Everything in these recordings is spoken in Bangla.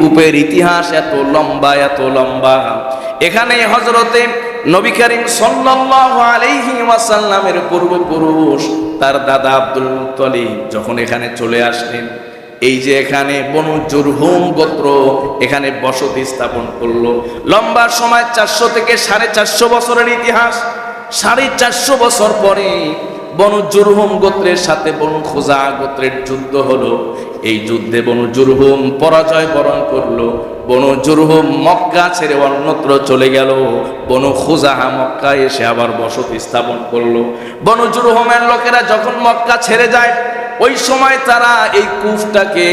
কূপের ইতিহাস এত লম্বা, এত লম্বা। এখানে হযরতে নবী করিম সাল্লাল্লাহু আলাইহি ওয়াসাল্লামের পূর্বপুরুষ তার দাদা আব্দুল মুত্তালিব যখন এখানে চলে আসলেন, এই যে এখানে বনু জুরহুম গোত্র এখানে বসতি স্থাপন করলো। লম্বা সময় 400 থেকে 450 বছরের ইতিহাস। 450 বছর পরে বনু জুরহুম গোত্রের সাথে বনু খুজা গোত্রের যুদ্ধ হলো। এই যুদ্ধে বনু জুরহুম পরাজয় বরণ করলো। বনু জুরহুম মক্কা ছেড়ে অন্যত্র চলে গেল। বনু খুজাহা মক্কায় এসে আবার বসতি স্থাপন করলো। বনু জুরহুমের লোকেরা যখন মক্কা ছেড়ে যায়, ওই সময় তারা এই কূপটাকে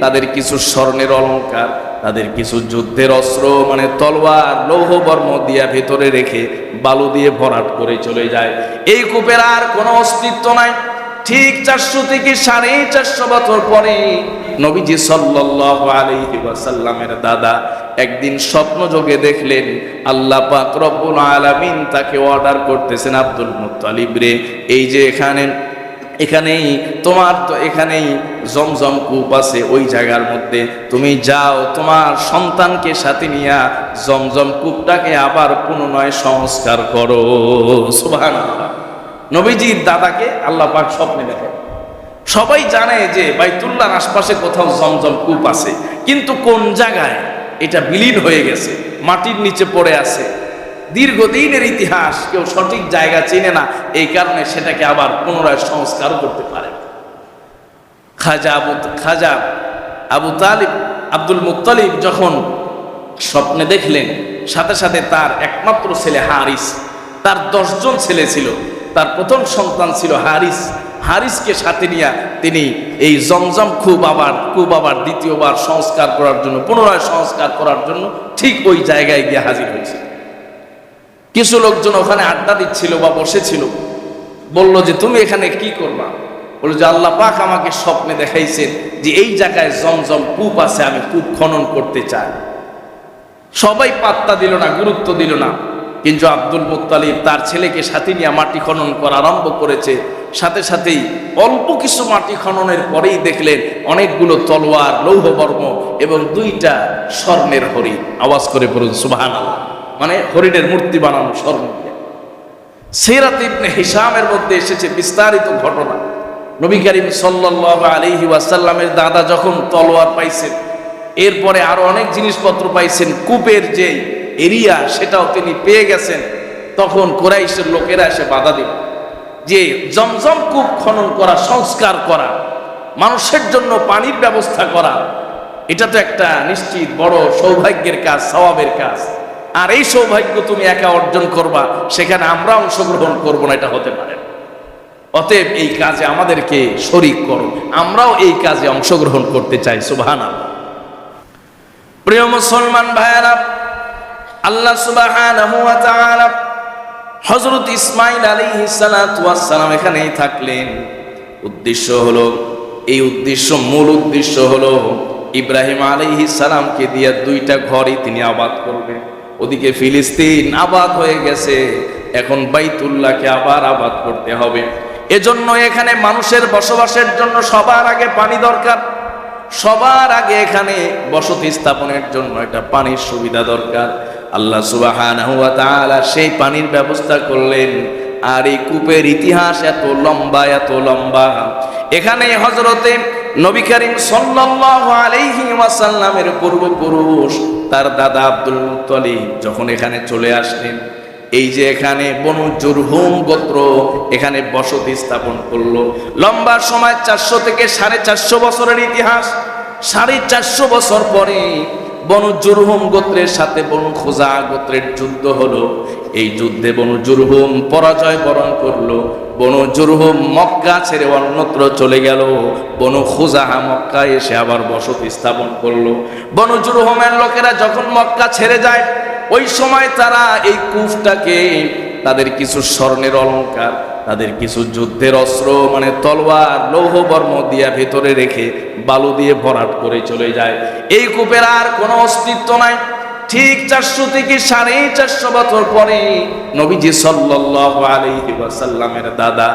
তাদের কিছু স্বর্ণের অলংকার, তাদের কিছু যুদ্ধের অস্ত্র মানে তলোয়ার, লৌহ বর্ম দিয়া ভেতরে রেখে বালু দিয়ে ভরাট করে চলে যায়। এই কূপের আর কোনো অস্তিত্ব নাই। ঠিক 400 থেকে 450 বছর পরে নবীজি সাল্লাল্লাহু আলাইহি ওয়াসাল্লামের দাদা একদিন স্বপ্নযোগে দেখলেন আল্লাহ পাক রব্বুল আলামিন তাকে অর্ডার করতেছেন, আব্দুল মুত্তালিব রে, এই যে এখানেই তোমার তো এখানেই জমজম কূপ আছে, ওই জায়গার মধ্যে তুমি যাও, তোমার সন্তানকে সাথে নিয়া জমজম কূপটাকে আবার পুনরায় সংস্কার করো। সুবহানাল্লাহ। নবীজির দাদাকে আল্লাহ পাক স্বপ্নে দেখেন। সবাই জানে যে বাইতুল্লাহর আশপাশে কোথাও জমজম কূপ আছে, কিন্তু কোন জায়গায় এটা বিলীন হয়ে গেছে, মাটির নিচে পড়ে আছে। দীর্ঘদিনের ইতিহাস, কেউ সঠিক জায়গা চেনে না, এই কারণে সেটাকে আবার পুনরায় সংস্কার করতে পারে। খাজা আবু তালিব আব্দুল মুত্তালিব যখন স্বপ্নে দেখলেন, সাথে সাথে তার একমাত্র ছেলে হারিস, তার 10 জন ছেলে ছিল, তার প্রথম সন্তান ছিল হারিস। হারিসকে সাথে নিয়ে তিনি এই জমজম কূপ আবার দ্বিতীয়বার সংস্কার করার জন্য, পুনরায় সংস্কার করার জন্য ঠিক ওই জায়গায় গিয়ে হাজির হয়েছে। কিছু লোকজন ওখানে আড্ডা দিচ্ছিল বা বসেছিল, বলল যে তুমি এখানে কি করবা? বলল যে আল্লাহ পাক আমাকে স্বপ্নে দেখাইছেন যে এই জায়গায় জমজম কূপ আছে, আমি কূপ খনন করতে চাই। সবাই পাত্তা দিল না, গুরুত্ব দিল না, কিন্তু আব্দুল মুত্তালিব তার ছেলেকে সাথে নিয়ে মাটি খনন করা আরম্ভ করেছে। সাথে সাথেই অল্প কিছু মাটি খননের পরেই দেখলেন অনেকগুলো তলোয়ার, লৌহ বর্ম এবং 2টা স্বর্ণের হরিণ। আওয়াজ করে বলুন সুবহানাল্লাহ। মানে হরিণের মূর্তি বানানো স্বর্ণ দিয়ে। সিরাত ইবনে হিশামের মধ্যে এসেছে বিস্তারিত ঘটনা। নবী করিম সাল্লাল্লাহু আলাইহি ওয়াসাল্লামের দাদা যখন তলোয়ার পাইছেন, এরপরে আরো অনেক জিনিসপত্র পাইছেন, কূপের যে এরিয়া সেটাও তিনি পেয়ে গেছেন, তখন কুরাইশের লোকেরা এসে বাধা দিল যে জমজম কূপ খনন করা, সংস্কার করা, মানুষের জন্য পানির ব্যবস্থা করা, এটা তো একটা নিশ্চিত বড় সৌভাগ্যের কাজ, সওয়াবের কাজ। আর এই সৌভাগ্য তুমি একা অর্জন করবা, সেখানে আমরা অংশগ্রহণ করব না, এটা হতে পারে। অতএব এই কাজে আমাদেরকে শরীক করো, আমরাও এই কাজে অংশগ্রহণ করতে চাই। সুবহানাল্লাহ। প্রিয় মুসলমান ভাইয়েরা, আল্লাহ সুবহানাহু ওয়া তাআলা হযরত ইসমাঈল আলাইহিস সালাতু ওয়াস সালাম এখানেই থাকলেন। উদ্দেশ্য হলো, এই মূল উদ্দেশ্য হলো ইব্রাহিম আলাইহিস সালামকে দিয়ে 2টা ঘরই তিনি আবাদ করবেন। ওদিকে ফিলিস্তিন আবাদ হয়ে গেছে, এখন বাইতুল্লাহকে আবার আবাদ করতে হবে। এজন্য এখানে মানুষের বসবাসের জন্য সবার আগে পানি দরকার, সবার আগে এখানে বসতি স্থাপনের জন্য একটা পানির সুবিধা দরকার। আল্লাহ সুবহানাহু ওয়া তাআলা সেই পানির ব্যবস্থা করলেন। আর এই কূপের ইতিহাস এত লম্বা, এত লম্বা। এখানে হযরতে নবী করিম সাল্লাল্লাহু আলাইহি ওয়াসাল্লামের পূর্বপুরুষ তার দাদা আব্দুল মুত্তালিব যখন এখানে চলে আসলেন, এই যে এখানে বনু জুরহুম গোত্র এখানে বসতি স্থাপন করলো। লম্বা সময় 400 থেকে 450 বছরের ইতিহাস। 450 বছর পরে বনু জুরহুম গোত্রের সাথে বনু খুজা গোত্রের যুদ্ধ হলো। এই যুদ্ধে বনু জুরহুম পরাজয় বরণ করলো। বনু জুরহুম মক্কা ছেড়ে অন্যত্র চলে গেল। বনু খুজাহা মক্কায় এসে আবার বসতি স্থাপন করলো। বনু জুরহুমের লোকেরা যখন মক্কা ছেড়ে যায়, ওই সময় তারা এই কূপটাকে তাদের কিছু স্বর্ণের অলংকার, তাদের কিছু যুদ্ধের অস্ত্র মানে তলোয়ার, লৌহ বর্ম দিয়া ভেতরে রেখে বালু দিয়ে ভরাট করে চলে যায়। এই কূপের আর কোনো অস্তিত্ব নাই। ঠিক 400 থেকে 450 বছর পরে নবীজি সাল্লাল্লাহু আলাইহি ওয়াসাল্লামের দাদা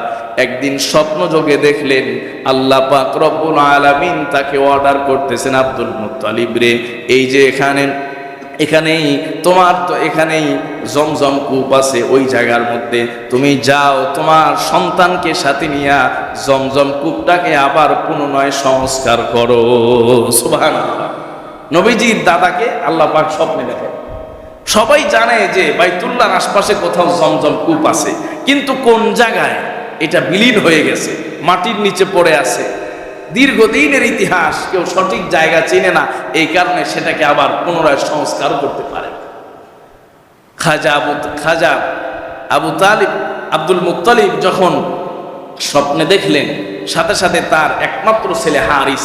একদিন স্বপ্ন যোগে দেখলেন আল্লাহ পাক রব্বুল আলামিন তাকে অর্ডার করতেছেন, আব্দুল মুত্তালিব রে, এই যে এখানেই তোমার তো এখানেই জমজম কূপ আছে, ওই জায়গার মধ্যে তুমি যাও, তোমার সন্তানকে সাথে নিয়া জমজম কূপটাকে আবার পুনরায় সংস্কার করো। সুবহানাল্লাহ। নবীজির দাদাকে আল্লাহ পাক স্বপ্নে দেখেন। সবাই জানে যে বাইতুল্লাহর আশপাশে কোথাও জমজম কূপ আছে, কিন্তু কোন জায়গায় এটা বিলীন হয়ে গেছে, মাটির নিচে পড়ে আছে। দীর্ঘদিনের ইতিহাস, কেউ সঠিক জায়গা চেনে না, এই কারণে সেটাকে আবার পুনরায় সংস্কার করতে পারে। খাজা আবু তালিব আব্দুল মুত্তালিব যখন স্বপ্নে দেখলেন, সাথে সাথে তার একমাত্র ছেলে হারিস,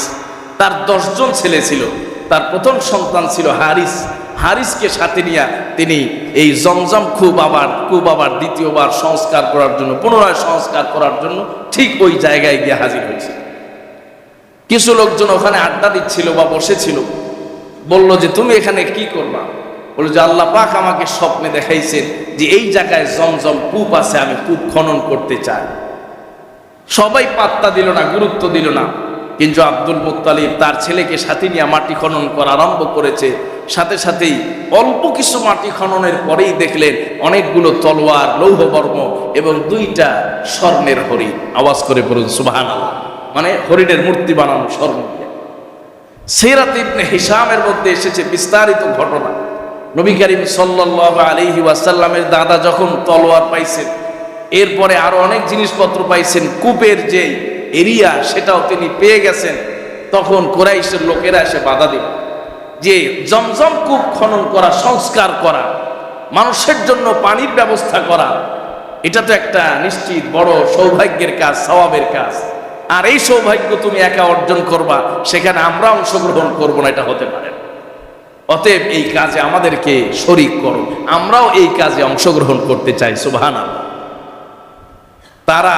তার 10 জন ছেলে ছিল, তার প্রথম সন্তান ছিল হারিস। হারিসকে সাথে নিয়ে তিনি এই জমজম কূপ আবার দ্বিতীয়বার সংস্কার করার জন্য, পুনরায় সংস্কার করার জন্য ঠিক ওই জায়গায় গিয়ে হাজির হয়েছে। কিছু লোকজন ওখানে আড্ডা দিচ্ছিল বা বসেছিল, বলল যে তুমি এখানে কি করবা? বলল যে আল্লাহ পাক আমাকে স্বপ্নে দেখাইছেন যে এই জায়গায় জমজম কূপ আছে, আমি কূপ খনন করতে চাই। সবাই পাত্তা দিল না, গুরুত্ব দিল না, কিন্তু আব্দুল মুত্তালিব তার ছেলেকে সাথে নিয়ে মাটি খনন করা আরম্ভ করেছে। সাথে সাথেই অল্প কিছু মাটি খননের পরেই দেখলেন অনেকগুলো তলোয়ার, লৌহবর্ম এবং 2টা স্বর্ণের হরিণ। আওয়াজ করে বলুন সুবহানাল্লাহ। মানে হরিণের মূর্তি বানানো স্বর্ণ দিয়ে। সিরাত ইবনে হিশামের মধ্যে এসেছে বিস্তারিত ঘটনা। নবী করিম সাল্লাল্লাহু আলাইহি ওয়াসাল্লামের দাদা যখন তলোয়ার পাইছেন, এরপরে আরো অনেক জিনিসপত্র পাইছেন, কূপের যে এরিয়া সেটাও তিনি পেয়ে গেছেন, তখন কুরাইশের লোকেরা এসে বাধা দিল যে জমজম কূপ খনন করা, সংস্কার করা, মানুষের জন্য পানির ব্যবস্থা করা, এটা তো একটা নিশ্চিত বড় সৌভাগ্যের কাজ, সওয়াবের কাজ। আর এই সৌভাগ্য তুমি একা অর্জন করবা, সেখানে আমরা অংশগ্রহণ করবো না, এটা হতে পারে না। অতএব এই কাজে আমাদেরকে শরীক করো, আমরাও এই কাজে অংশগ্রহণ করতে চাই। সুবহানাল্লাহ। তারা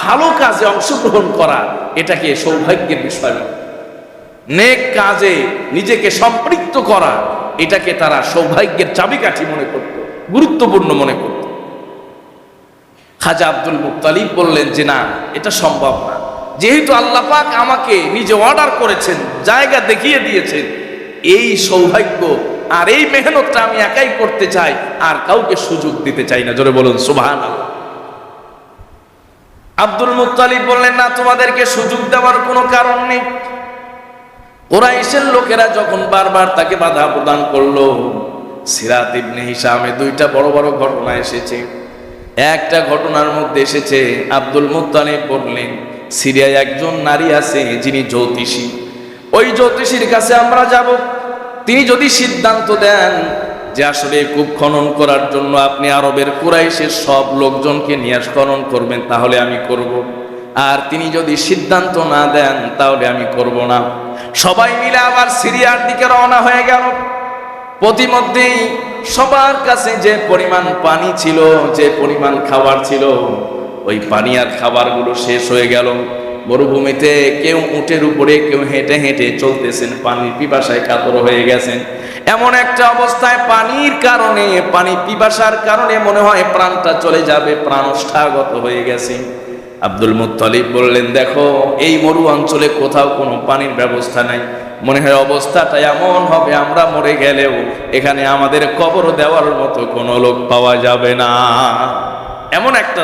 ভালো কাজে অংশগ্রহণ করা এটাকে সৌভাগ্যের বিষয় নয়, নেক কাজে নিজেকে সম্পৃক্ত করা এটাকে তারা সৌভাগ্যের চাবিকাঠি মনে করত, গুরুত্বপূর্ণ মনে করত। খাজা আব্দুল মুত্তালিব বললেন যে না, এটা সম্ভব না, যেহেতু আল্লাহ পাক আমাকে নিজে অর্ডার করেছেন, জায়গা দেখিয়ে দিয়েছেন, এই সৌভাগ্য আর এই মেহনতটা আমি একাই করতে চাই, আর কাউকে সুযোগ দিতে চাই না। জোরে বলুন সুবহানাল্লাহ। আব্দুল মুত্তালিব বললেন না, তোমাদেরকে সুযোগ দেওয়ার কোনো কারণ নেই। কুরাইশের লোকেরা যখন বারবার তাকে বাধা প্রদান করলো, সিরাত ইবনে হিশামে 2টা বড় বড় ঘটনা এসেছে। একটা ঘটনার মধ্যে এসেছে, আব্দুল মুত্তালিব বললেন সিরিয়ায় একজন নারী আছে যিনি জ্যোতিষী, ওই জ্যোতিষীর কাছে আমরা যাব। তিনি যদি সিদ্ধান্ত দেন যে আসলে কূপ খনন করার জন্য আপনি আরবের কুরাইশের সব লোকজনকে নিয়ে খনন করবেন, তাহলে আমি করব। আর তিনি যদি সিদ্ধান্ত না দেন তাহলে আমি করব না। সবাই মিলে আবার সিরিয়ার দিকে রওনা হয়ে গেল। প্রতিমধ্যেই সবার কাছে যে পরিমাণ পানি ছিল, যে পরিমাণ খাবার ছিল, ওই পানি আর খাবারগুলো শেষ হয়ে গেল। মরুভূমিতে কেউ উটের উপরে, কেউ হেঁটে হেঁটে চলতেছেন, পানির পিপাসায় কাতর হয়ে গেছেন। এমন একটা অবস্থায় পানির কারণে, পানি পিপাসার কারণে মনে হয় প্রাণটা চলে যাবে, প্রাণ ওষ্ঠাগত হয়ে গেছে। আব্দুল মুত্তালিব বললেন দেখো, এই মরু অঞ্চলে কোথাও কোনো পানির ব্যবস্থা নাই, মনে হয় অবস্থাটা এমন হবে আমরা মরে গেলেও এখানে আমাদের কবর দেওয়ার মতো কোনো লোক পাওয়া যাবে না। এমন একটা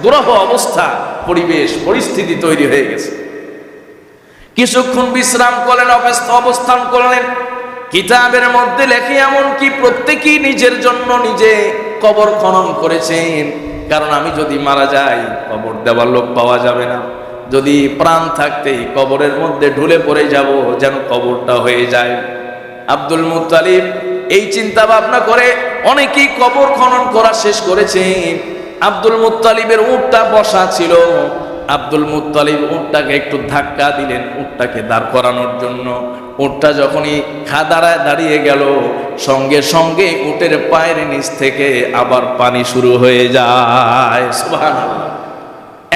দুরূহ অবস্থা, পরিবেশ পরিস্থিতি তৈরি হয়ে গেছে। কিছুক্ষণ বিশ্রাম করলেন, অবস্থান করলেন। কিতাবের মধ্যে লেখে এমনকি প্রত্যেকেই নিজের জন্য নিজে কবর খনন করেছেন, কারণ আমি যদি মারা যাই কবর দেওয়ার লোক পাওয়া যাবে না। যদি প্রাণ থাকতেই কবরের মধ্যে ঢুলে পড়ে যাব, যেন কবরটা হয়ে যায়। আব্দুল মুত্তালিব এই চিন্তা ভাবনা করে অনেকেই কবর খনন করা শেষ করেছেন। আব্দুল মুত্তালিবের উটটা বসা ছিল। আব্দুল মুত্তালিব উটটাকে একটু ধাক্কা দিলেন উটটাকে দাঁড় করানোর জন্য। উটটা যখনই খাদারায় দাঁড়িয়ে গেল, সঙ্গে সঙ্গে উটের পায়ের নিচ থেকে আবার পানি শুরু হয়ে যায়। সুবহানাল্লাহ।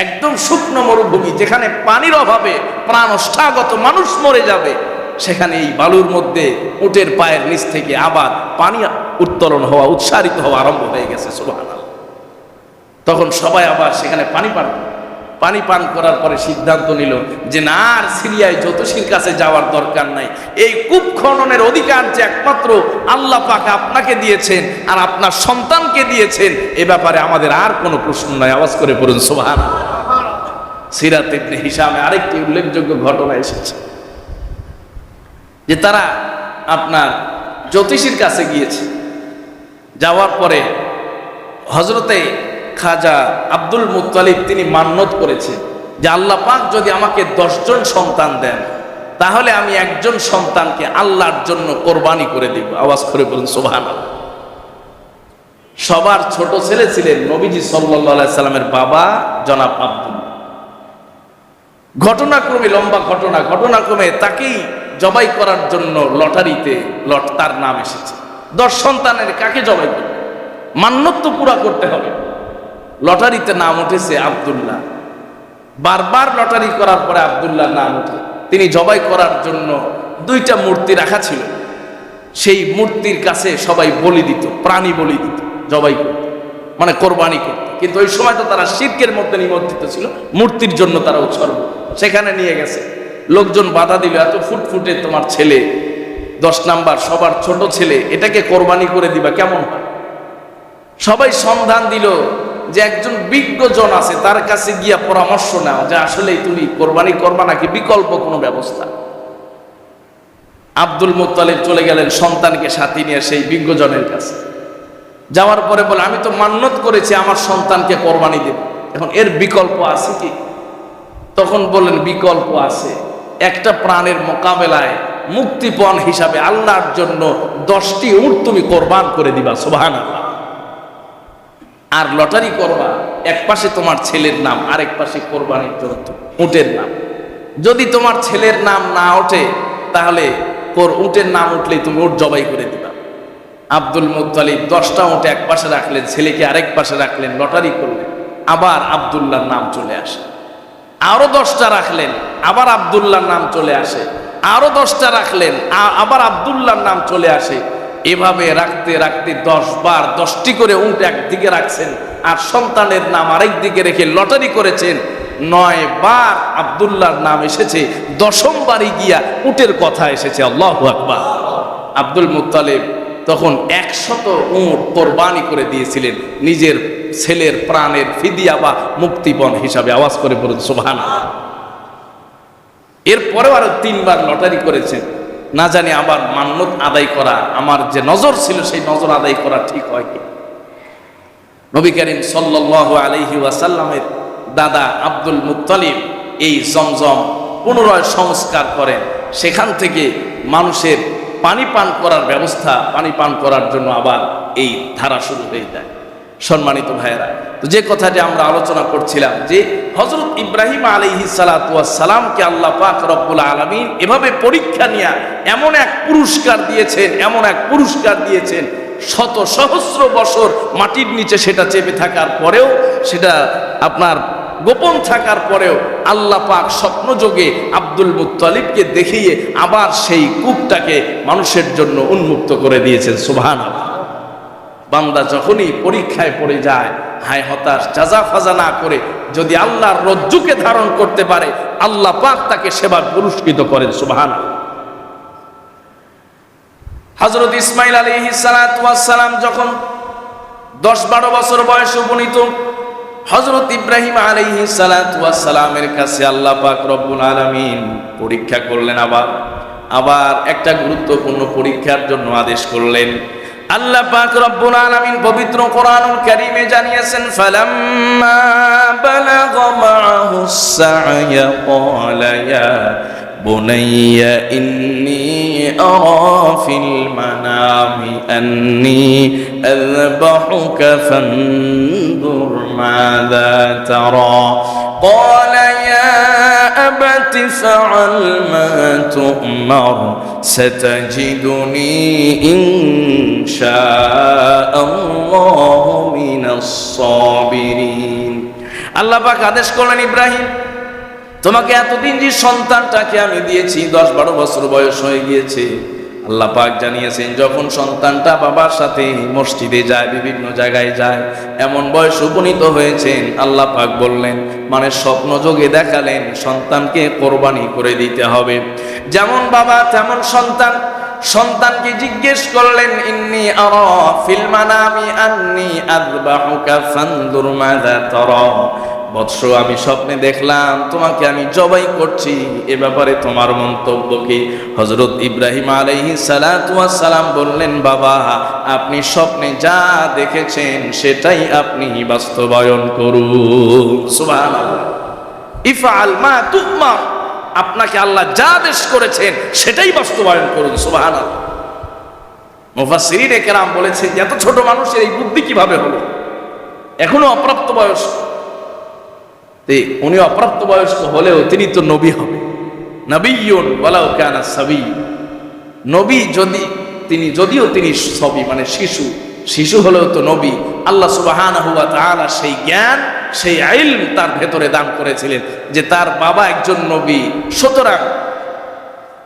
একদম শুকনো মরুভূমি, যেখানে পানির অভাবে প্রাণ ওষ্ঠাগত, মানুষ মরে যাবে, সেখানে এই বালুর মধ্যে উটের পায়ের নিচ থেকে আবার পানি উত্তোলন হওয়া, উৎসারিত হওয়া আরম্ভ হয়ে গেছে। সুবহানাল্লাহ। তখন সবাই আবার সেখানে পানি পান। পানি পান করার পরে সিদ্ধান্ত নিল যে না, আর সিরিয়ায় জ্যোতিষীর কাছে যাওয়ার দরকার নাই। এই কূপ খননের অধিকার যে একমাত্র আল্লাহ পাক আপনাকে দিয়েছেন আর আপনার সন্তানকে দিয়েছেন, এ ব্যাপারে আমাদের আর কোনো প্রশ্ন নাই। আওয়াজ করে পড়ুন সুবহানাল্লাহ। সিরাত ইবনে হিশামে আরেকটি উল্লেখযোগ্য ঘটনা এসেছে যে তারা আপনার জ্যোতিষীর কাছে গিয়েছে। যাওয়ার পরে হযরতে খাজা আব্দুল মুত্তালিব তিনি মান্নত করেছেন যে আল্লাহ পাক যদি আমাকে 10 জন সন্তান দেন তাহলে আমি একজন সন্তানকে আল্লাহর জন্য কোরবানি করে দিব। আওয়াজ করে বলুন সুবহানাল্লাহ। সবার ছোট ছেলে ছিলেন নবীজি সাল্লাল্লাহু আলাইহি সাল্লামের বাবা জনাব আব্দুল। ঘটনাক্রমে লম্বা ঘটনাক্রমে তাকেই জবাই করার জন্য লটারিতে তার নাম এসেছে। 10 সন্তানের কাকে জবাই করবে? মান্নত তো পুরা করতে হবে। লটারিতে নাম উঠেছে আব্দুল্লাহ। বারবার লটারি করার পরে আব্দুল্লাহর নাম উঠে। তিনি জবাই করার জন্য 2টা মূর্তি রাখা ছিল। সেই মূর্তির কাছে সবাই বলি দিত, প্রাণী বলি দিত, জবাই করত, মানে কোরবানি করত। কিন্তু ওই সময় তো তারা শিরকের মধ্যে নিমজ্জিত ছিল, মূর্তির জন্য তারা উৎসর্গ। সেখানে নিয়ে গেছে, লোকজন বাধা দিল, এত ফুটফুটে তোমার ছেলে, 10 নাম্বার, সবার ছোট ছেলে, এটাকে কোরবানি করে দিবা কেমন হয়? সবাই সন্ধান দিল যে একজন বিজ্ঞজন আছে, তার কাছে গিয়া পরামর্শ নাও যে আসলে তুমি কোরবানি করবা নাকি বিকল্প কোনো ব্যবস্থা। আব্দুল মুত্তালিব চলে গেলেন সন্তানকে সাথে নিয়ে সেই বিজ্ঞজনের কাছে। যাওয়ার পরে বলে আমি তো মান্নত করেছি আমার সন্তানকে কোরবানি দেব, এখন এর বিকল্প আছে কি? তখন বললেন বিকল্প আছে, একটা প্রাণের মোকাবেলায় মুক্তিপণ হিসাবে আল্লাহর জন্য 10টি উট তুমি কোরবান করে দিবা। সুবহানাল্লাহ। আর লটারি করবা, এক পাশে তোমার ছেলের নাম, আরেক পাশে কোরবানির জন্য উটের নাম। যদি তোমার ছেলের নাম না ওঠে তাহলে উটের নাম উঠলেই তুমি উট জবাই করে দিবা। আব্দুল মুত্তালিব 10টা উট এক পাশে রাখলেন, ছেলেকে আরেক পাশে রাখলেন, লটারি করলেন, আবার আব্দুল্লাহর নাম চলে আসে। আরো 10টা রাখলেন, আবার আব্দুল্লাহর নাম চলে আসে। আরো 10টা রাখলেন, আবার আব্দুল্লাহর নাম চলে আসে। এভাবে রাখতে রাখতে 10 বার 10টি করে উট একদিকে রাখছেন আর সন্তানের নাম আরেক দিকে রেখে লটারি করেছেন। 9 বার আব্দুল্লাহর নাম এসেছে, 10ম বারই গিয়া উটের কথা এসেছে। আল্লাহু আকবার। আব্দুল মুত্তালিব তখন 100 উট কোরবানি করে দিয়েছিলেন নিজের ছেলের প্রাণের ফিদিয়া বা মুক্তিপণ হিসাবে। আওয়াজ করে বলুন সুবহানাল্লাহ। এরপরেও আরো 3 বার লটারি করেছেন, না জানি আবার মান্নত আদায় করা, আমার যে নজর ছিল সেই নজর আদায় করা ঠিক হয় কি? নবী করিম সাল্লাল্লাহু আলাইহি ওয়াসাল্লামের দাদা আব্দুল মুত্তালিব এই জমজম পুনরায় সংস্কার করেন। সেখান থেকে মানুষের পানি পান করার ব্যবস্থা, পানি পান করার জন্য আবার এই ধারা শুরু হয়ে যায়। সম্মানিত ভাইয়েরা, তো যে কথাটি আমরা আলোচনা করছিলাম যে হযরত ইব্রাহিম আলাইহিস সালাতু ওয়াস সালামকে আল্লাহ পাক রব্বুল আলামিন এভাবে পরীক্ষা নিয়ে এমন এক পুরস্কার দিয়েছেন, শত সহস্র বছর মাটির নিচে সেটা চেপে থাকার পরেও, সেটা আপনার গোপন থাকার পরেও আল্লাহ পাক স্বপ্নযোগে আব্দুল মুত্তালিবকে দেখিয়ে আবার সেই কূপটাকে মানুষের জন্য উন্মুক্ত করে দিয়েছেন। সুবহানাল্লাহ। বান্দা যখনই পরীক্ষায় পড়ে যায়, হায় হতাশ, জাজা ফাজা না করে যদি আল্লাহর রজ্জুকে ধারণ করতে পারে, আল্লাহ পাক তাকে সেবা পুরস্কৃত করেন। সুবহানাল্লাহ। হযরত ইসমাঈল আলাইহিস সালাতু ওয়াস সালাম যখন 10-12 বছর বয়সে উপনীত, হযরত ইব্রাহিম আলাইহিস সালাতু ওয়াস সালামের কাছে আল্লাহ পাক রব্বুল আলামিন পরীক্ষা করলেন। আবার একটা গুরুত্বপূর্ণ পরীক্ষার জন্য আদেশ করলেন। আল্লাহ পাক রব্বুল আলামিন পবিত্র কোরআনুল কারীমে জানিয়েছেন, ফালাম্মা বালাগা মা'হুস সা'য়া ক্বালা ইয়া বুনাইয়া ইন্নী আরা ফিল মানামি আন্নী আযবাহুকা ফানজুর মাযা তারা ক্বালা ইয়া أبت فعل ما تؤمر ستجدني إن شاء الله من الصابرين। আল্লাহ পাক আদেশ করলেন, ইব্রাহিম তোমাকে এতদিন যে সন্তানটাকে আমি দিয়েছি, 10-12 বছর বয়স হয়ে গিয়েছে, আল্লাহ পাক জানিয়েছেন, যখন সন্তানটা বাবার সাথে মসজিদে যায়, বিভিন্ন জায়গায় যায়, এমন বয়স উপনীত হয়েছেন, আল্লাহ পাক বললেন, মানে স্বপ্ন যোগে দেখালেন সন্তানকে কোরবানি করে দিতে হবে। যেমন বাবা তেমন সন্তান। সন্তানকে জিজ্ঞেস করলেন, ইন্নী আরা ফিল মানামি আন্নী আযবাহুকা ফানজুর মাযা তারা। বৎস, আমি স্বপ্নে দেখলাম তোমাকে আমি জবাই করছি, এ ব্যাপারে তোমার মন্তব্য কি? হযরত ইব্রাহিম আলাইহিস সালাতু ওয়াস সালাম বললেন, বাবা, আপনি স্বপ্নে যা দেখেছেন সেটাই আপনি বাস্তবায়ন করুন। সুবহানাল্লাহ। ইফআল মা তুমার, আপনাকে আল্লাহ যা আদেশ করেছেন সেটাই বাস্তবায়ন করুন। সুবহানাল্লাহ। মুফাসসিরিনে কেরাম বলেছেন, এত ছোট মানুষের এই বুদ্ধি কিভাবে হলো? এখনো অপ্রাপ্ত বয়স। উনি অপ্রাপ্ত বয়স্ক হলেও তিনি তো নবী হবে। নবিয়্যুন ওয়ালাউ কানা সাবী। নবী যদিও তিনি সবই, মানে শিশু হলেও তো নবী। আল্লাহ সুবহানাহু ওয়া তাআলা সেই জ্ঞান, সেই ইলম তার ভেতরে দান করেছিলেন যে তার বাবা একজন নবী, সুতরাং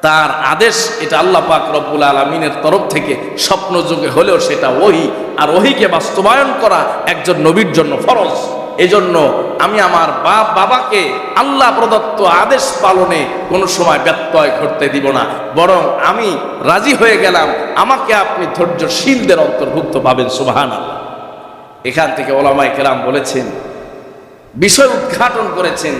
তার আদেশ এটা আল্লাহ পাক রব্বুল আলামিনের তরফ থেকে স্বপ্ন যুগে হলেও সেটা ওহী, আর ওহীকে বাস্তবায়ন করা একজন নবীর জন্য ফরজ। এজন্য আমি আমার বাবাকে আল্লাহ প্রদত্ত আদেশ পালনে কোনো সময় ব্যত্যয় ঘটতে দিব না, বরং আমি রাজি হয়ে গেলাম, আমাকে আপনি ধৈর্যশীলদের অন্তর্ভুক্ত পাবেন। সুবহানাল্লাহ। এখান থেকে ওলামায়ে কেরাম বলেছেন, বিষয় উদ্ঘাটন করেছেন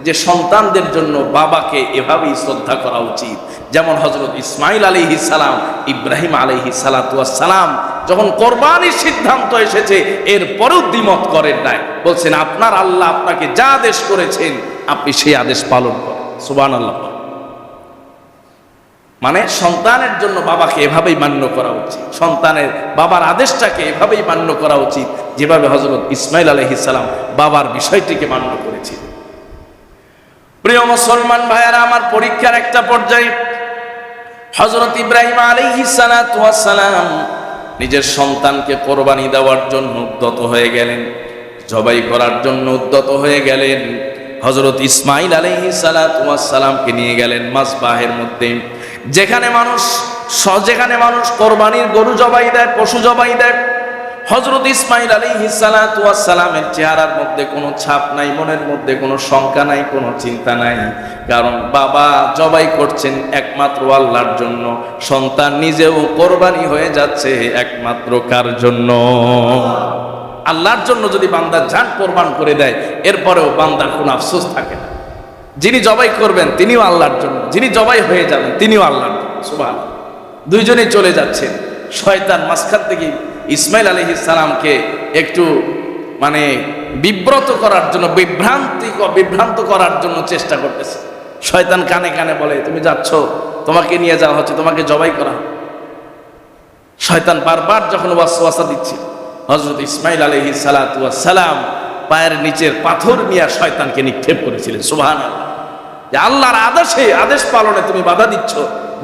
যে সন্তানদের জন্য বাবাকে এভাবেই শ্রদ্ধা করা উচিত। যেমন হযরত ইসমাঈল আলাইহিস সালাম, ইব্রাহিম আলাইহিস সালাতু ওয়াস সালাম যখন কোরবানির সিদ্ধান্ত এসেছে, এরপরেও দ্বিমত করেন নাই, বলছেন আপনার আল্লাহ আপনাকে যা আদেশ করেছেন আপনি সেই আদেশ পালন করেন। সুবহানাল্লাহ। মানে সন্তানের জন্য বাবাকে এভাবেই মান্য করা উচিত, সন্তানের বাবার আদেশটাকে এভাবেই মান্য করা উচিত যেভাবে হযরত ইসমাঈল আলাইহিস সালাম বাবার বিষয়টিকে মান্য করেছিলেন। প্রিয় মুসলমান ভাইয়ারা আমার, পরীক্ষার একটা পর্যায়ে হযরত ইব্রাহিম আলাইহিস সালাতু ওয়াস সালাম নিজের সন্তানকে কোরবানি দেওয়ার জন্য উদ্যত হয়ে গেলেন, জবাই করার জন্য উদ্যত হয়ে গেলেন। হযরত ইসমাঈল আলাইহিস সালাতু ওয়াস সালামকে নিয়ে গেলেন মাসবাহের মধ্যে, যেখানে মানুষ কোরবানির গরু জবাই দেয়, পশু জবাই দেয়। হযরত ইসমাঈল আলাইহিস সালাতু ওয়াস সালামের চেহারার মধ্যে কোনো ছাপ নাই, মনের মধ্যে কোনো শঙ্কা নাই, কোনো চিন্তা নাই, কারণ বাবা জবাই করছেন একমাত্র আল্লাহর জন্য, সন্তান নিজেও কোরবানি হয়ে যাচ্ছে একমাত্র কার জন্য? আল্লাহর জন্য। যদি বান্দা জান কোরবান করে দেয়, এরপরেও বান্দার কোনো আফসোস থাকে না। যিনি জবাই করবেন তিনিও আল্লাহর জন্য, যিনি জবাই হয়ে যাবেন তিনিও আল্লাহর জন্য। সুবহানাল্লাহ। দুইজনেই চলে যাচ্ছেন। শয়তান মাঝখান থেকে ইসমাঈল আলাইহিস সালামকে একটু মানে বিব্রত করার জন্য, বিভ্রান্ত করার জন্য চেষ্টা করতেছে। শয়তান কানে কানে বলে, তুমি যাচ্ছ, তোমাকে নিয়ে যাওয়া হচ্ছে, তোমাকে জবাই করা। শয়তান বারবার যখন ওয়াসওয়াসা দিচ্ছে, হযরত ইসমাঈল আলাইহিস সালাতু ওয়াস সালাম পায়ের নিচের পাথর নিয়ে শয়তানকে নিক্ষেপ করেছিলেন। সুবহানাল্লাহ। যে আল্লাহর আদেশ পালনে তুমি বাধা দিচ্ছ,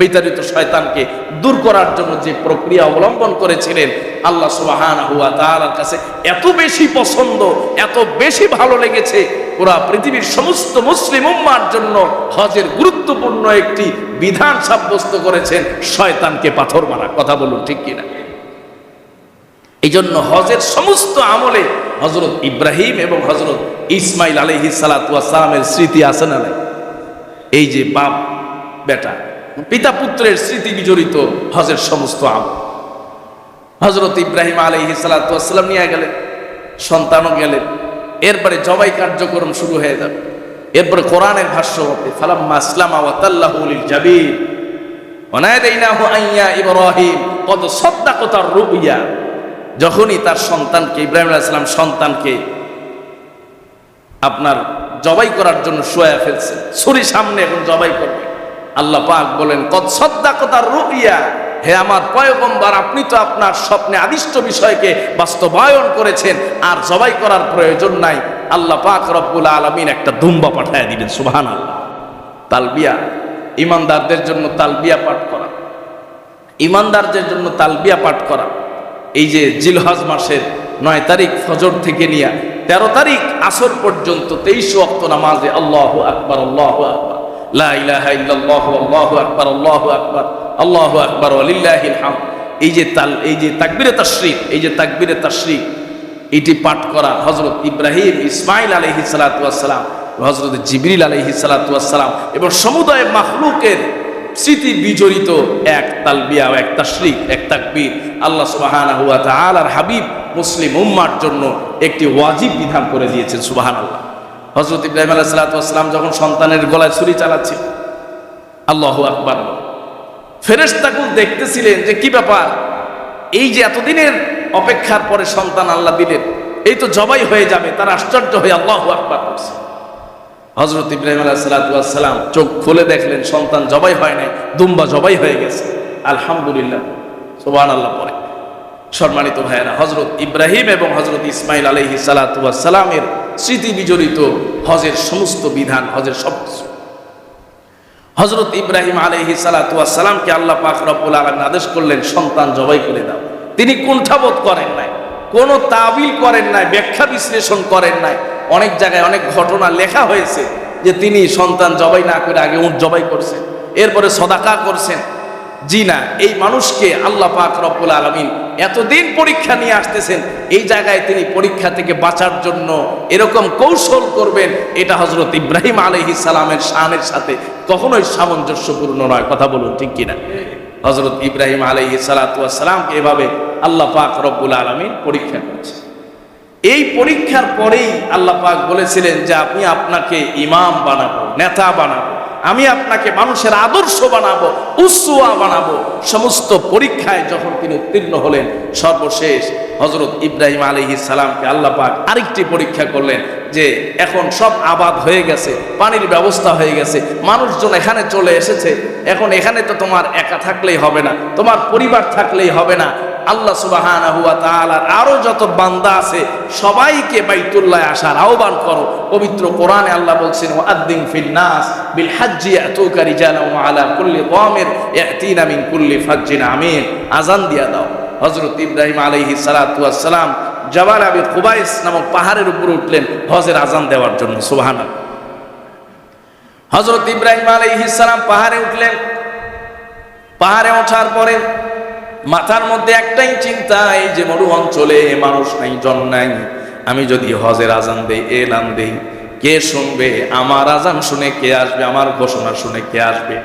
বিতাড়িত শয়তানকে দূর করার জন্য যে প্রক্রিয়া অবলম্বন করেছিলেন, আল্লাহ সুবহানাহু ওয়া তাআলার কাছে এত বেশি পছন্দ, এত বেশি ভালো লেগেছে, পুরা পৃথিবীর সমস্ত মুসলিম উম্মার জন্য হজের গুরুত্বপূর্ণ একটি বিধান সাব্যস্ত করেছেন, শয়তানকে পাথর মারা। কথা বলুন ঠিক কিনা? এই জন্য হজের সমস্ত আমলে হযরত ইব্রাহিম এবং হযরত ইসমাঈল আলাইহিস সালাতু ওয়াস সালামের স্মৃতি আছে না? এই যে বাপ বেটা, পিতা পুত্রের স্মৃতি বিজড়িত হজের সমস্ত আমল। হযরত ইব্রাহিম আলাইহিস সালাতু ওয়াস সালাম নিয়ে গেলেন, সন্তানও গেলেন, এরপরে জবাই কার্যক্রম শুরু হয়ে যাবে। এরপরে কোরআনের ভাষ্য মতে, ফালাম্মা আসলামা ওয়া তাল্লাহু লিল জাবিন ওয়া নাদাইনাহু আইয়া ইব্রাহিম কদ সাদ্দাকাতার রুইয়া। যখনই তার সন্তানকে, ইব্রাহিম আলাইহিস সালাম সন্তানকে আপনার জবাই করার জন্য শোয়া ফেলছে, ছুরি সামনে এখন জবাই করবে, আল্লাহ পাক বলেন, কদ সাদ্দাকাতার রুইয়া, হে আমার পয়গম্বর, আপনি তো আপনার স্বপ্নে আদিষ্ট বিষয়কে বাস্তবায়ন করেছেন, আর জবাই করার প্রয়োজন নাই। আল্লাহ পাক রব্বুল আলামিন একটা দুম্বা পাঠায় দিলেন। সুবহানাল্লাহ। তালবিয়া, ইমানদারদের জন্য তালবিয়া পাঠ করা, ইমানদারদের জন্য তালবিয়া পাঠ করা। এই যে জিলহজ মাসের 9 তারিখ ফজর থেকে নিয়ে 13 তারিখ আসর পর্যন্ত 23 ওয়াক্ত নামাজে আল্লাহু আকবার, আল্লাহু আকবার, লা ইলাহা ইল্লাল্লাহু, আল্লাহু আকবার, আল্লাহু আকবার, আল্লাহু আকবার ওয়ালিল্লাহিল হামদ, এই যে তাকবীরে তাশরীক, এই যে তাকবীরে তাশরীক, এটি পাঠ করা হযরত ইব্রাহিম, ইসমাঈল আলাইহিস সালাতু ওয়াস সালাম, হযরত জিবরিল আলাইহিস সালাতু ওয়াস সালাম এবং সমুদায় মাখলুকের স্মৃতি বিজড়িত এক তালবিয়া, এক তাশরীক, এক তাকবীর আল্লাহ সুবহানাহু ওয়া তাআলার হাবিব মুসলিম উম্মার জন্য একটি ওয়াজিব বিধান করে দিয়েছেন। সুবহানাল্লাহ। হযরত ইব্রাহিম আলাইহিস সালাতু ওয়াস সালাম যখন সন্তানের গলায় ছুরি চালাচ্ছিলেন, আল্লাহু আকবার, ফেরেশতাকুল দেখতেছিলেন যে কি ব্যাপার, এই যে এতদিনের অপেক্ষার পরে সন্তান আল্লাহ দিলেন, এই তো জবাই হয়ে যাবে। তারা আশ্চর্য হয়ে আল্লাহু আকবার করছে। হযরত ইব্রাহিম আলাইহিস সালাতু ওয়াস সালাম চোখ খুলে দেখলেন সন্তান জবাই হয় নাই, দুম্বা জবাই হয়ে গেছে। আলহামদুলিল্লাহ, সুবহানাল্লাহ। পরে সম্মানিত ভাইয়েরা, হযরত ইব্রাহিম এবং হযরত ইসমাঈল আলাইহিস সালাতু ওয়াস সালামের স্মৃতি বিজড়িত হজের সমস্ত বিধান, হজের সব কিছু। হযরত ইব্রাহিম আলাইহিস সালাতু ওয়াস সালামকে আল্লাহ পাক রব্বুল আলামিন আদেশ করলেন সন্তান জবাই করে দাও। তিনি কুণ্ঠাবোধ করেন নাই, কোনো তাবিল করেন নাই, ব্যাখ্যা বিশ্লেষণ করেন নাই। অনেক জায়গায় অনেক ঘটনা লেখা হয়েছে যে তিনি সন্তান জবাই না করে আগে উট জবাই করছেন, এরপরে সদাকা করছেন। জি না, এই মানুষকে আল্লাহ পাক রব্বুল আলামিন এতদিন পরীক্ষা নিয়ে আসতেছেন, এই জায়গায় তিনি পরীক্ষা থেকে বাঁচার জন্য এরকম কৌশল করবেন, এটা হযরত ইব্রাহিম আলাইহিস সালামের শানের সাথে কখনোই সামঞ্জস্যপূর্ণ নয়। কথা বলুন ঠিক কিনা? হযরত ইব্রাহিম আলাইহিস সালাতু ওয়াস সালামকে এভাবে আল্লাহ পাক রব্বুল আলামিন পরীক্ষা করেছেন। এই পরীক্ষার পরেই আল্লাহ পাক বলেছিলেন যে আমি আপনাকে ইমাম বানাবো, নেতা বানাবো, আমি আপনাকে মানুষের আদর্শ বানাবো, উসওয়া বানাবো। সমস্ত পরীক্ষায় যখন তিনি উত্তীর্ণ হলেন, সর্বশেষ হযরত ইব্রাহিম আলাইহিস সালামকে আল্লাহ পাক আরেকটি পরীক্ষা করলেন যে এখন সব আবাদ হয়ে গেছে, পানির ব্যবস্থা হয়ে গেছে, মানুষজন এখানে চলে এসেছে, এখন এখানে তো তোমার একা থাকলেই হবে না, তোমার পরিবার থাকলেই হবে না। আল্লাহ সুবহানাহু ওয়া তাআলার আরো যত বান্দা আছে সবাইকে বাইতুল্লাহ আসার আহ্বান করো। পবিত্র কোরআনে আল্লাহ বলছেন ওয়াআদ্দিন ফিন নাস বিল হাজ্জি ইয়াতুকা রিজালান ওয়া আলা কুল্লি দামির ইয়াতিনা মিন কুল্লি ফাজ্জিন আমিন। আযান দিয়া দাও। হযরত ইব্রাহিম আলাইহিস সালাতু ওয়াস সালাম জাবাল আবি কুবাইস নামক পাহাড়ের উপরে উঠলেন হজের আযান দেওয়ার জন্য। সুবহানাল্লাহ। হযরত ইব্রাহিম আলাইহিস সালাম পাহাড়ে উঠলেন। পাহাড়ে ওঠার পরে মাথার মধ্যে একটাই চিন্তা, এই যে মরু অঞ্চলে মানুষ নাই, জন নাই, আমি যদি হজের আযান দেই, এলান দেই, কে শুনবে? আমার আযান শুনে কে আসবে? আমার ঘোষণা শুনে কে আসবে?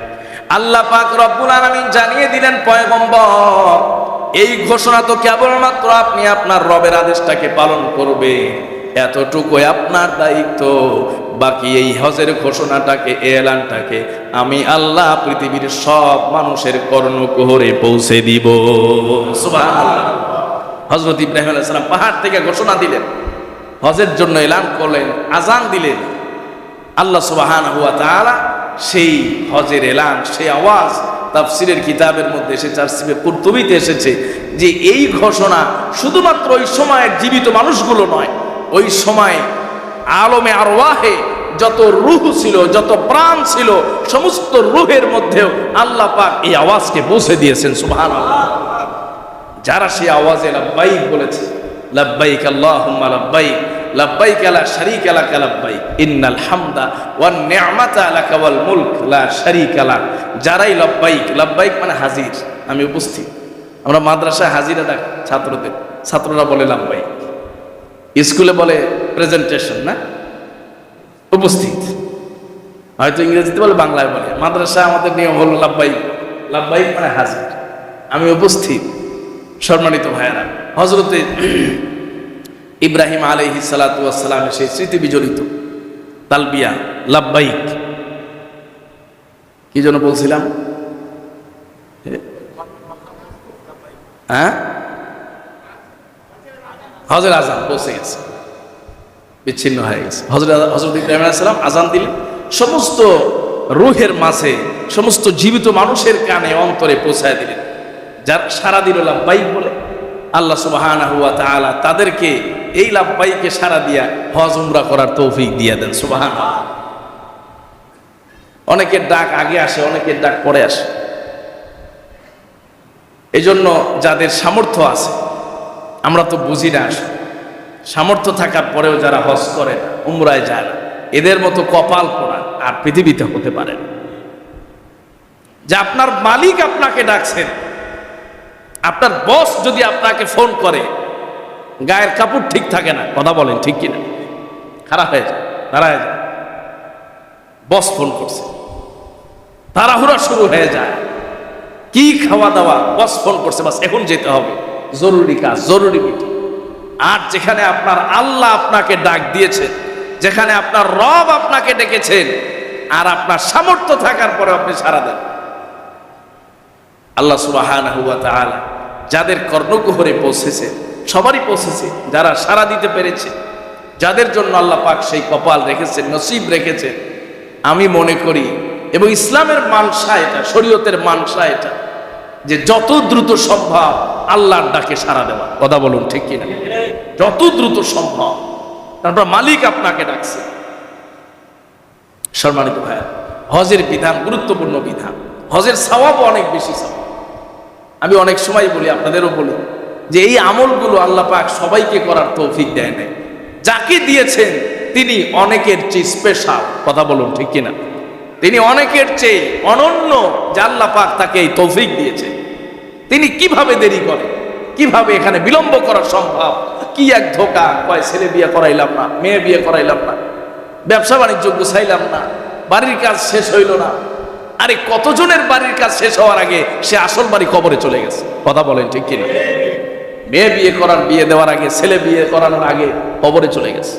আল্লাহ পাক রব্বুল আলামিন জানিয়ে দিলেন, পয়গম্বর, এই ঘোষণা তো কেবলমাত্র আপনি আপনার রবের আদেশটাকে পালন করবে, এতটুকুই আপনার দায়িত্ব। বাকি এই হজের ঘোষণাটাকে, এলানটাকে আমি আল্লাহ পৃথিবীর সব মানুষের কর্ণকুহরে পৌঁছে দিব। সুবহানাল্লাহ। হযরত ইব্রাহিম আলাইহিস সালাম পাহাড় থেকে ঘোষণা দিলেন, হজের জন্য এলান করলেন, আযান দিলেন। আল্লাহ সুবহানাহু ওয়া তাআলা সেই হজের এলান, সেই আওয়াজ তাফসীরের কিতাবের মধ্যে এসেছে, তাফসীরে কুরতুবীতে এসেছে যে এই ঘোষণা শুধুমাত্র ওই সময়ের জীবিত মানুষগুলো নয়, ওই সময় আলমে আরওয়াহে যত রূহ ছিল, যত প্রাণ ছিল, সমস্ত রূহের মধ্যেও আল্লাহ পাক এই আওয়াজকে পৌঁছে দিয়েছেন। সুবহানাল্লাহ। যারা সেই আওয়াজে লাব্বাইক বলেছে, লাব্বাইক আল্লাহুম্মা লাব্বাইক, লাব্বাইক লা শারীকা লাক লাব্বাইক, ইন্নাল হামদা ওয়ান নি'মাতা লাকা ওয়াল মুলক লা শারীকা লাক, যারাই লাব্বাইক, লাব্বাইক মানে হাজির, আমি উপস্থিত। আমরা মাদ্রাসায় হাজিরা ডাক ছাত্রদের, ছাত্ররা বলে লাব্বাইক, স্কুলে বলে প্রেজেন্টেশন, না উপস্থিত, হয়তো ইংরেজিতে বলে, বাংলায় বলে। মাদ্রাসায় আমাদের নিয়ম হলো লাব্বাইক, লাব্বাইক মানে হাজির, আমি উপস্থিত। সম্মানিত ভাইয়েরা, হযরতে ইব্রাহিম আলাইহিস সালাতু ওয়াস সালামের সেই স্মৃতি বিজড়িত তালবিয়া লাব্বাইক, কি জন্য বলছিলাম? হ্যাঁ, হজের আযান পৌঁছে গেছে, বিচ্ছিন্ন হয়ে গেছে। হযরত ইব্রাহিম আলাইহিস সালাম আযান দিলেন, সমস্ত রূহের মাঝে, সমস্ত জীবিত মানুষের কানে, অন্তরে পৌঁছায় দিলেন। যার সারা দিল লাব্বাইক বলে, আল্লাহ সুবহানাহু ওয়া তাআলা তাদেরকে এই লাব্বাইকে সারা দিয়া হজ উমরা করার তৌফিক দিয়ে দেন। সুবহানাল্লাহ। অনেকের ডাক আগে আসে, অনেকের ডাক পরে আসে। এই জন্য যাদের সামর্থ্য আছে, আমরা তো বুঝি না, সামর্থ্য থাকার পরেও যারা হজ করে না, উমরায় যায় না, এদের মতো কপাল পোড়া আর পৃথিবীতে হতে পারে না। যে আপনার মালিক আপনাকে ডাকছেন, আপনার বস যদি আপনাকে ফোন করে, গায়ের কাপড় ঠিক থাকে না, কথা বলেন ঠিক কিনা, খারাপ হয়ে যায়, দাঁড়ায় যায়, বস ফোন করছে, তাড়াহুড়া শুরু হয়ে যায়, কি খাওয়া দাওয়া, বস ফোন করছে, বাস এখন যেতে হবে, জরুরি কাজ, জরুরি মিটিং। আর যেখানে আপনার আল্লাহ আপনাকে ডাক দিয়েছে, যেখানে আপনার রব আপনাকে ডেকেছেন, আর আপনার সামর্থ্য থাকার পরে আপনি সাড়া দেন, আল্লাহ সুবহানাহু ওয়া তাআলা যাদের কর্ণকুহরে পৌঁছেছে, সবারই পৌঁছেছে, যারা সাড়া দিতে পেরেছে, যাদের জন্য আল্লাহ পাক সেই কপাল রেখেছেন, নসিব রেখেছে, আমি মনে করি, এবং ইসলামের মানসা এটা, শরীয়তের মানসা এটা, যে যত দ্রুত সম্ভব আল্লাহর ডাকে সাড়া দেওয়া, কথা বলুন ঠিক কিনা, যত দ্রুত সম্ভব। তারপর মালিক আপনাকে ডাকছে। সম্মানিত ভাইয়া, হজের বিধান গুরুত্বপূর্ণ বিধান, হজের সওয়াব অনেক বেশি সওয়াব। আমি অনেক সময় বলি, আপনাদেরও বলি, যে এই আমলগুলো আল্লাহ পাক সবাইকে করার তৌফিক দেয় নাই, যাকে দিয়েছেন তিনি অনেকের চেয়ে স্পেশাল, কথা বলুন ঠিক কিনা, তিনি অনেকের চেয়ে অনন্য, যে আল্লাহ পাক তাকে এই তৌফিক দিয়েছে। তিনি কিভাবে দেরি করে, কিভাবে এখানে বিলম্ব করা সম্ভব, কি এক ধোকা, কয় ছেলে বিয়ে করাইলাম না, মেয়ে বিয়ে করাইলাম না, ব্যবসা বাণিজ্য গুছাইলাম না, বাড়ির কাজ শেষ হইল না। আরে কতজনের বাড়ির কাজ শেষ হওয়ার আগে সে আসল বাড়ি কবরে চলে গেছে, কথা বলেন ঠিক কিনা, মেয়ে বিয়ে দেওয়ার আগে, ছেলে বিয়ে করানোর আগে কবরে চলে গেছে।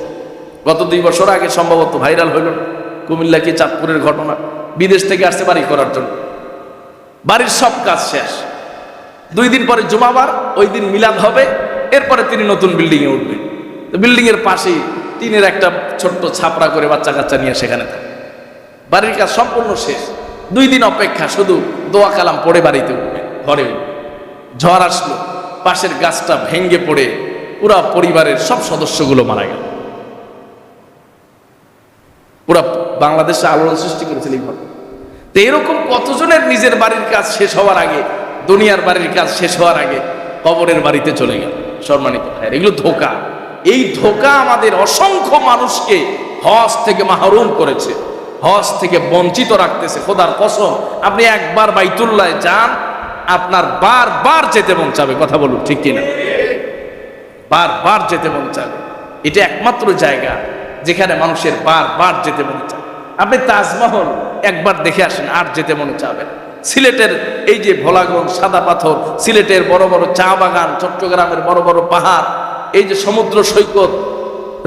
গত 2 বছর আগে সম্ভবত ভাইরাল হইল না, কুমিল্লা কি চাঁদপুরের ঘটনা, বিদেশ থেকে আসছে বাড়ি করার জন্য, বাড়ির সব কাজ শেষ, 2 দিন পরে জুমাবার, ওই দিন মিলাদ হবে, এরপরে তিনি নতুন বিল্ডিং এ উঠবেন। বিল্ডিং এর পাশেই টিনের একটা ছোট্ট ছাপড়া করে বাচ্চা কাচ্চা নিয়ে সেখানে থাকে, বাড়ির কাজ সম্পূর্ণ শেষ, 2 দিন অপেক্ষা, শুধু দোয়া কালাম পড়ে বাড়িতে উঠবে, ঘরে উঠবে। ঝড় আসলো, পাশের গাছটা ভেঙ্গে পড়ে পুরা পরিবারের সব সদস্যগুলো মারা গেল। পুরা বাংলাদেশে আলোড়ন সৃষ্টি করেছিল এই ঘটনা। তো এরকম কতজনের নিজের বাড়ির কাজ শেষ হওয়ার আগে, দুনিয়ার বাড়ির কাজ শেষ হওয়ার আগে কবরের বাড়িতে চলে গেল। সম্মানিত ভাই, এগুলো ধোঁকা। এই ধোঁকা আমাদের অসংখ্য মানুষকে হজ থেকে মাহরুম করেছে, হজ থেকে বঞ্চিত রাখতেছে। খোদার কসম, আপনি একবার বাইতুল্লাহ যান, আপনার বারবার যেতে মন চাবে, কথা বলুন ঠিক কিনা, বারবার যেতে মন চাবে। এটা একমাত্র জায়গা যেখানে মানুষের বারবার যেতে মন চায়। আপনি তাজমহল একবার দেখে আসেন, আর যেতে মনে চাবে। সিলেটের এই যে ভোলাগঞ্জ, সাদা পাথর, সিলেটের বড় বড় চা বাগান, চট্টগ্রামের বড় বড় পাহাড়, এই যে সমুদ্র সৈকত,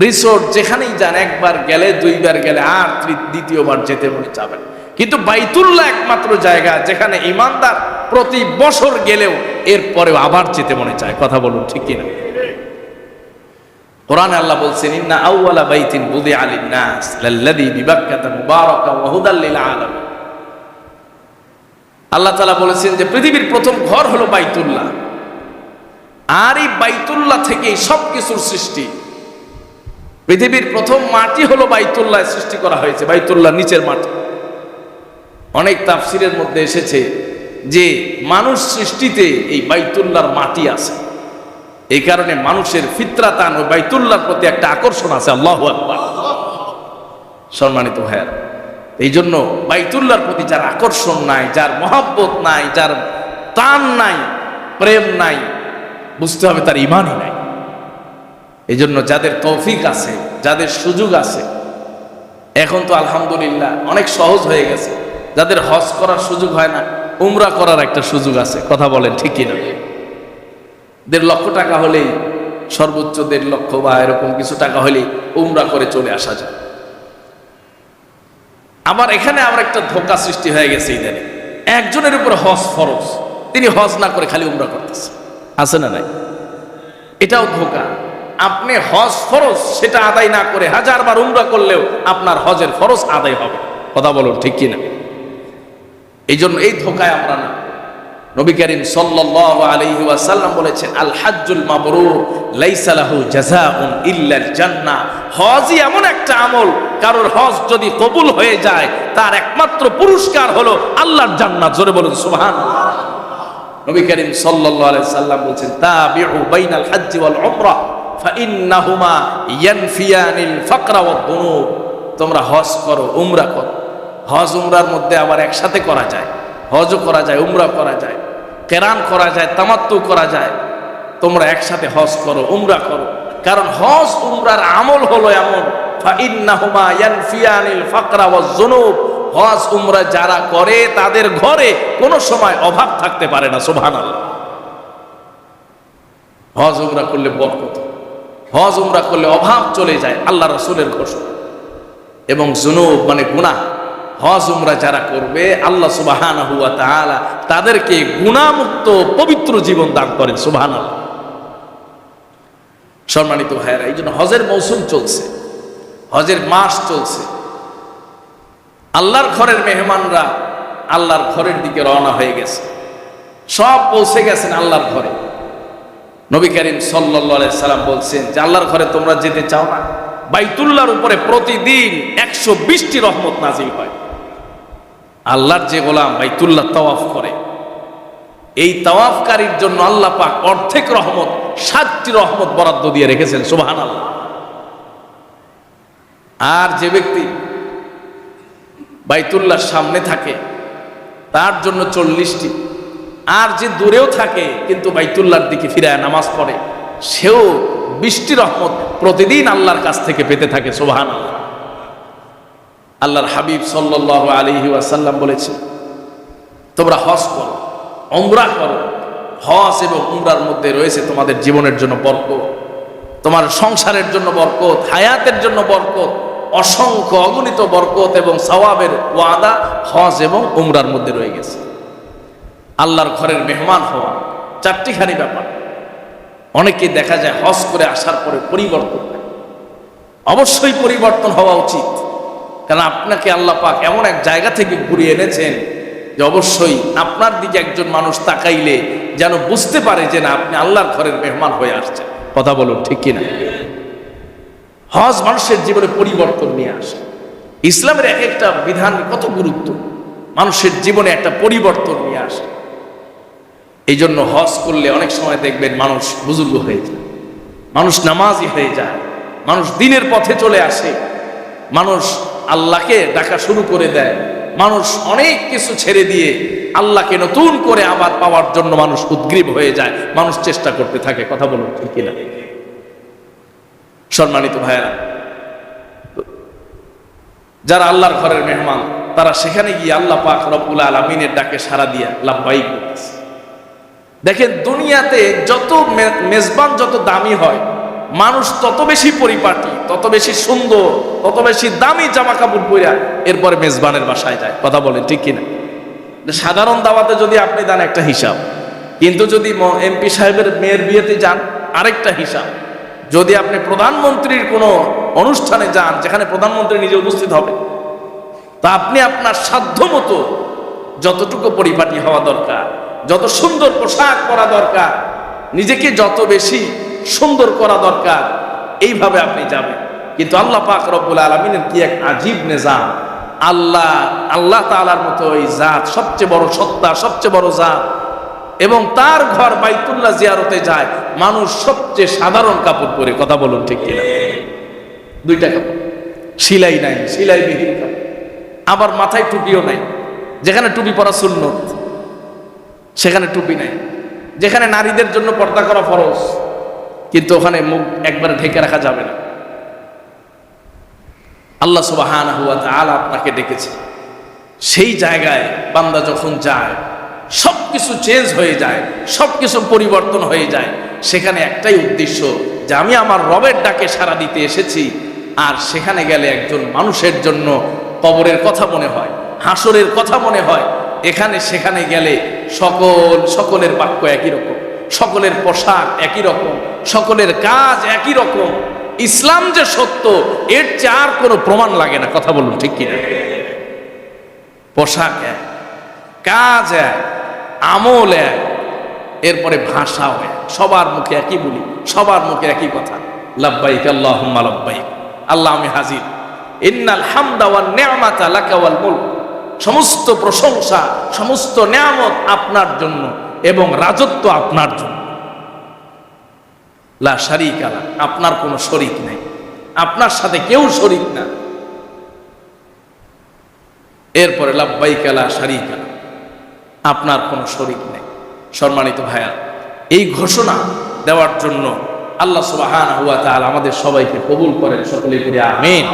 রিসোর্ট, যেখানেই যান একবার গেলে, 2 বার গেলে আর দ্বিতীয়বার যেতে মনে চাবেন। কিন্তু বাইতুল্লাহ একমাত্র জায়গা যেখানে ইমানদার প্রতি বছর গেলেও এরপরেও আবার যেতে মনে চায়, কথা বলুন ঠিক কিনা। কোরআনে আল্লাহ বলছেন, ইন্না আউওয়ালা বাইতিন বুদিআ লিন-নাস লাল্লাযী বিবাক্কাতা মুবারাকান ওয়া হুদাল লিল আলামিন। আল্লাহ তাআলা বলেছেন যে পৃথিবীর প্রথম ঘর হলো বাইতুল্লাহ, আর এই বাইতুল্লাহ থেকেই সবকিছুর সৃষ্টি। পৃথিবীর প্রথম মাটি হলো বাইতুল্লাহ সৃষ্টি করা হয়েছে, বাইতুল্লাহ নিচের মাটি। অনেক তাফসিরের মধ্যে এসেছে যে মানুষ সৃষ্টিতে এই বাইতুল্লাহর মাটি আছে, এই কারণে মানুষের ফিতরাতান ওই বাইতুল্লাহর প্রতি একটা আকর্ষণ আছে। আল্লাহু আকবার। সম্মানিত ভাইয়েরা, এই জন্য বাইতুল্লাহর প্রতি যার আকর্ষণ নাই, যার মহব্বত নাই, যার টান নাই, প্রেম নাই, বুঝতে হবে তার ঈমানই নাই। এই জন্য যাদের তৌফিক আছে, যাদের সুযোগ আছে, এখন তো আলহামদুলিল্লাহ অনেক সহজ হয়ে গেছে। যাদের হজ করার সুযোগ হয় না, উমরা করার একটা সুযোগ আছে, কথা বলেন ঠিক কিনা। 1.5 লক্ষ টাকা হলেই, সর্বোচ্চ 1.5 লক্ষ বা এরকম কিছু টাকা হলেই উমরা করে চলে আসা যায়। আবার এখানে আবার একটা ধোঁকা সৃষ্টি হয়ে গেছে ইদানিং, একজনের উপর হজ ফরজ, তিনি হজ না করে খালি উমরা করতেছে, আছে না নাই? এটাও ধোঁকা। আপনি হজ ফরজ সেটা আদায় না করে 1000 বার উমরা করলেও আপনার হজের ফরজ আদায় হবে, কথা বলুন ঠিক কিনা। এই জন্য এই ধোঁকায় আমরা না। নবী করিম সাল্লাল্লাহু আলাইহি ওয়াসাল্লাম বলেছেন, আল হাজ্জুল মাবরুর লাইসা লাহু জাযাউন ইল্লাল জান্নাহ। হজই এমন একটা আমল, কারোর হজ যদি কবুল হয়ে যায় তার একমাত্র পুরস্কার হলো আল্লাহর জান্নাত। জোরে বলুন সুবহানাল্লাহ। নবী করিম সাল্লাল্লাহু আলাইহি সাল্লাম বলেছেন, তাবিউ বাইনাল হজ্জ ওয়াল উমরা ফাইন্নাহুমা ইয়ানফিয়ানিল ফাকরা ওয়াদ দুনুব। তোমরা হজ করো, উমরা করো। হজ উমরার মধ্যে আবার একসাথে করা যায়, হজও করা যায়, উমরা করা যায়, কেরান করা যায়, তামাত্তু করা যায়। তোমরা একসাথে হজ করো, উমরা করো। কারণ হজ উমরার আমল হলো এমন, ফাইন্নাহুমা ইয়ানফিয়ানিল ফাকরা ওয়াজ যুনুব। হজ উমরা যারা করে তাদের ঘরে কোনো সময় অভাব থাকতে পারে না। সুবহানাল্লাহ। হজ উমরা করলে বরকত, হজ উমরা করলে অভাব চলে যায়, আল্লাহ রাসূলের ঘোষণা। এবং যুনুব মানে গুনাহ, হজ উমরা যারা করবে আল্লাহ সুবহানাহু ওয়া তাআলা তাদেরকে গুনাহমুক্ত পবিত্র জীবন দান করেন। সুবহানাল্লাহ। সম্মানিত ভাইয়েরা, এই জন্য হজের মৌসুম চলছে, হজের মাস চলছে। আল্লাহর ঘরের মেহমানরা আল্লাহর ঘরের দিকে রওনা হয়ে গেছে, সব পৌঁছে গেছেন আল্লাহর ঘরে। নবী করিম সাল্লাল্লাহু আলাইহি সাল্লাম বলছেন যে আল্লাহর ঘরে তোমরা যেতে চাও না? বাইতুল্লাহর উপরে প্রতিদিন 120টি রহমত নাজিল হয়। আল্লাহর যে গোলাম বাইতুল্লাহ তাওয়াফ করে, এই তাওয়াফকারীর জন্য আল্লাহ পাক অর্ধেক রহমত, 7টি রহমত বরাদ্দ দিয়ে রেখেছেন। সুবহানাল্লাহ। আর যে ব্যক্তি বাইতুল্লাহর সামনে থাকে তার জন্য 40টি, আর যে দূরেও থাকে কিন্তু বাইতুল্লাহর দিকে ফিরায় নামাজ পড়ে, সেও 20টি রহমত প্রতিদিন আল্লাহর কাছ থেকে পেতে থাকে। সুবহানাল্লাহ। আল্লাহর হাবিব সাল্লাল্লাহু আলাইহি ওয়াসাল্লাম বলেছেন, তোমরা হজ করো, উমরা করো। হজ এবং উমরার মধ্যে রয়েছে তোমাদের জীবনের জন্য বরকত, তোমার সংসারের জন্য বরকত, হায়াতের জন্য বরকত, অসংখ্য অগণিত বরকত এবং সওয়াবের ওয়াদা হজ এবং উমরার মধ্যে রয়ে গেছে। আল্লাহর ঘরের মেহমান হওয়া 4টিখানি ব্যাপার। অনেকে দেখা যায় হজ করে আসার পরে পরিবর্তন হয়। অবশ্যই পরিবর্তন হওয়া উচিত, কারণ আপনাকে আল্লাহ পাক এমন এক জায়গা থেকে ঘুরিয়ে এনেছেন যে অবশ্যই আপনার দিকে একজন মানুষ তাকাইলে যেন বুঝতে পারে যে না, আপনি আল্লাহর ঘরের মেহমান হয়ে আসছেন। কথা বলুন, ঠিক কিনা? হজ মানুষের জীবনে পরিবর্তন নিয়ে আসে। ইসলামের এক একটা বিধান কত গুরুত্ব, মানুষের জীবনে একটা পরিবর্তন নিয়ে আসে। এই জন্য হজ করলে অনেক সময় দেখবেন মানুষ বুজুর্গ হয়ে যায়, মানুষ নামাজি হয়ে যায়, মানুষ দ্বীনের পথে চলে আসে, মানুষ আল্লাহকে ডাকা শুরু করে দেয়, মানুষ অনেক কিছু ছেড়ে দিয়ে আল্লাহকে নতুন করে আবার পাওয়ার জন্য মানুষ উদ্গ্রীব হয়ে যায়, মানুষ চেষ্টা করতে থাকে। কথা বলুন, ঠিক কিনা? সম্মানিত ভাইয়েরা, যারা আল্লাহর ঘরের মেহমান তারা সেখানে গিয়ে আল্লাহ পাক রব্বুল আলামিনের ডাকে সাড়া দিয়া লাব্বাইক বলতেছে। দেখেন, দুনিয়াতে যত মেজবান যত দামি হয়, মানুষ তত বেশি পরিপাটি, তত বেশি সুন্দর, তত বেশি দামি জামা কাপড় পরে এরপরে মেজবানের বাসায় যায়। কথা বলেন, ঠিক কিনা? সাধারণ দাওয়াতে যদি আপনি দেন একটা হিসাব, কিন্তু যদি এমপি সাহেবের মেয়ের বিয়েতে যান আরেকটা হিসাব, যদি আপনি প্রধানমন্ত্রীর কোনো অনুষ্ঠানে যান যেখানে প্রধানমন্ত্রী নিজে উপস্থিত হবে, তা আপনি আপনার সাধ্য মতো যতটুকু পরিপাটি হওয়া দরকার, যত সুন্দর পোশাক পরা দরকার, নিজেকে যত বেশি সুন্দর করা দরকার, এইভাবে আপনি যাবেন। কিন্তু আল্লাহ পাক রব্বুল আলামিনের কি এক আজীব নিজাম! আল্লাহ তাআলার মতো এই জাত, সবচেয়ে বড় সত্তা, সবচেয়ে বড় জাত, এবং তার ঘর বাইতুল্লাহ জিয়ারতে যায় মানুষ সবচেয়ে সাধারণ কাপড় পরে। কথা বলুন, ঠিক কিনা? 2টা কাপড়, সিলাই নাই, সিলাইবিহীন কাপড়, আবার মাথায় টুপিও নাই। যেখানে টুপি পরা সুন্নত সেখানে টুপি নাই। যেখানে নারীদের জন্য পর্দা করা ফরজ, কিন্তু ওখানে মুখ একবারে ঢেকে রাখা যাবে না। আল্লাহ সুবহানাহু ওয়া তাআলা আপনাকে ডেকেছে, সেই জায়গায় বান্দা যখন যায় সবকিছু চেঞ্জ হয়ে যায়, সবকিছু পরিবর্তন হয়ে যায়। সেখানে একটাই উদ্দেশ্য যে আমি আমার রবের ডাকে সাড়া দিতে এসেছি। আর সেখানে গেলে একজন মানুষের জন্য কবরের কথা মনে হয়, হাসরের কথা মনে হয়। এখানে সেখানে গেলে সকলের বাক্য একই রকম, সকলের পোশাক একই রকম, সকলের কাজ একই রকম। ইসলাম যে সত্য এর চেয়ে আর কোনো প্রমাণ লাগে না। কথা বলুন, ঠিক কিনা? পোশাক এক, কাজ এক, আমল এক, এরপরে ভাষাও এক, সবার মুখে একই বলি, সবার মুখে একই কথা, লাব্বাইক আল্লাহুম্মা লাব্বাইক, আল্লাহ আমি হাজির, ইন্নাল হামদা ওয়ান নি'মাতা লাকা ওয়াল মুলক, সমস্ত প্রশংসা, সমস্ত নিয়ামত আপনার জন্য এবং রাজত্ব আপনার জন্য। লা শারীকা লাহ, আপনার কোনো শরীক নেই, আপনার সাথে কেউ শরীক না। এরপরে লাব্বাইকা লা শারীকা লাহ, আপনার কোনো শরীক নেই। সম্মানিত ভাইয়া, এই ঘোষণা দেওয়ার জন্য আল্লাহ সুবহানাহু ওয়া তাআলা আমাদের সবাইকে কবুল করেন, সকলে বলি আমিন।